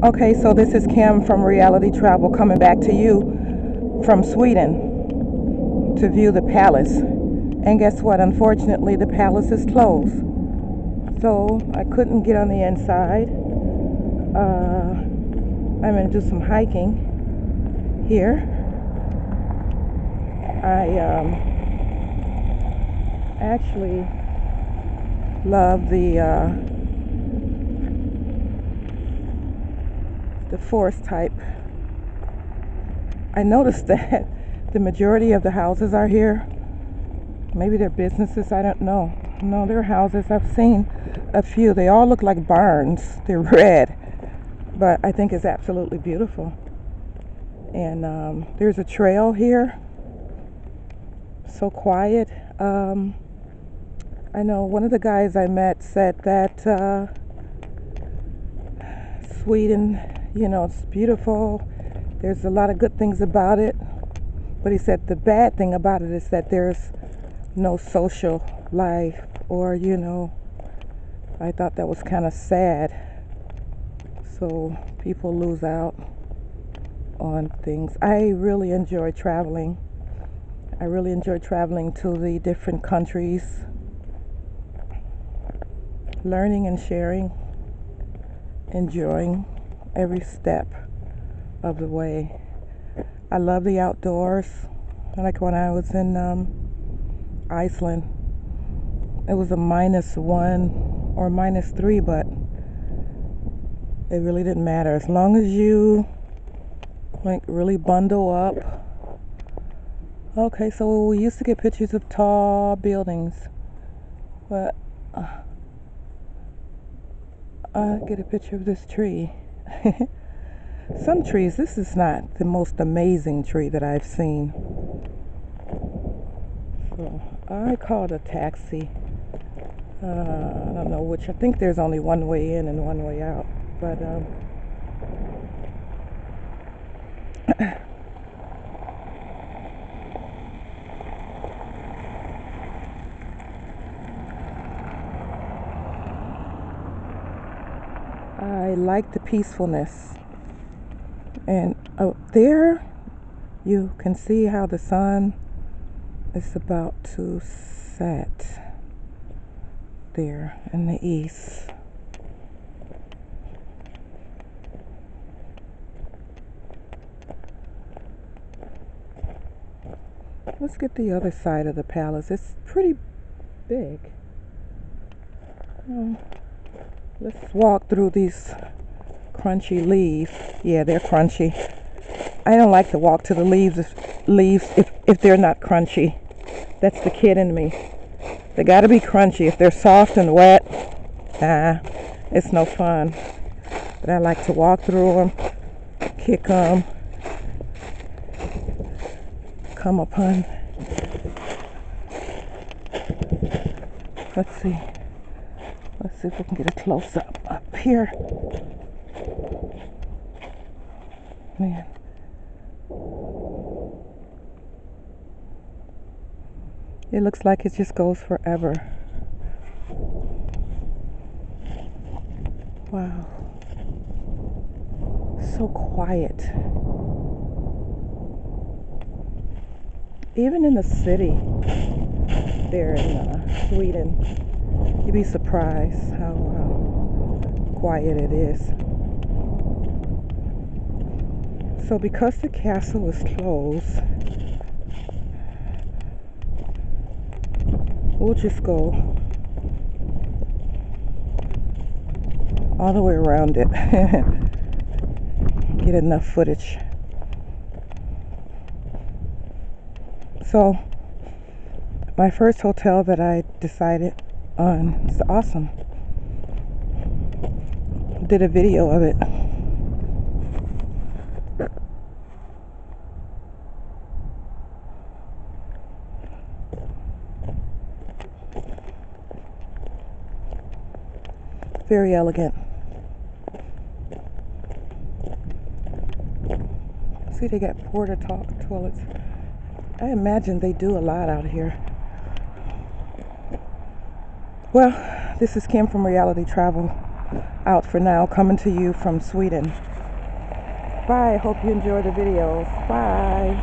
Okay, so this is Kim from Reality Travel coming back to you from Sweden to view the palace. And guess what? Unfortunately, the palace is closed. So I couldn't get on the inside. I'm going to do some hiking here. I actually love the forest type. I noticed that the majority of the houses are here. Maybe they're businesses, I don't know. No, they're houses. I've seen a few. They all look like barns. They're red, but I think it's absolutely beautiful. And there's a trail here. So quiet. I know one of the guys I met said that Sweden, it's beautiful. There's a lot of good things about it. But he said the bad thing about it is that there's no social life, or I thought that was kind of sad. So people lose out on things. I really enjoy traveling. I really enjoy traveling to the different countries, learning and sharing, enjoying every step of the way. I love the outdoors. Like when I was in Iceland, it was a -1 or -3, but it really didn't matter as long as you really bundle up. Okay, so we used to get pictures of tall buildings, but I get a picture of this tree. Some trees, this is not the most amazing tree that I've seen. So I called a taxi. I don't know which. I think there's only one way in and one way out, but I like the peacefulness. And out there you can see how the sun is about to set there in the east. Let's get the other side of the palace. It's pretty big. Let's walk through these crunchy leaves. Yeah, they're crunchy. I don't like to walk to the leaves if they're not crunchy. That's the kid in me. They gotta be crunchy. If they're soft and wet, it's no fun. But I like to walk through them, kick them, come upon. Let's see if we can get a close-up up here. Man. It looks like it just goes forever. Wow. So quiet. Even in the city there in Sweden, you'd be surprised how quiet it is. So because the castle is closed, we'll just go all the way around it. Get enough footage. So my first hotel that I decided on is awesome. Did a video of it. Very elegant. See, they got porta toilets. I imagine they do a lot out here. Well, this is Kim from Reality Travel, out for now, coming to you from Sweden. Bye. Hope you enjoy the videos. Bye.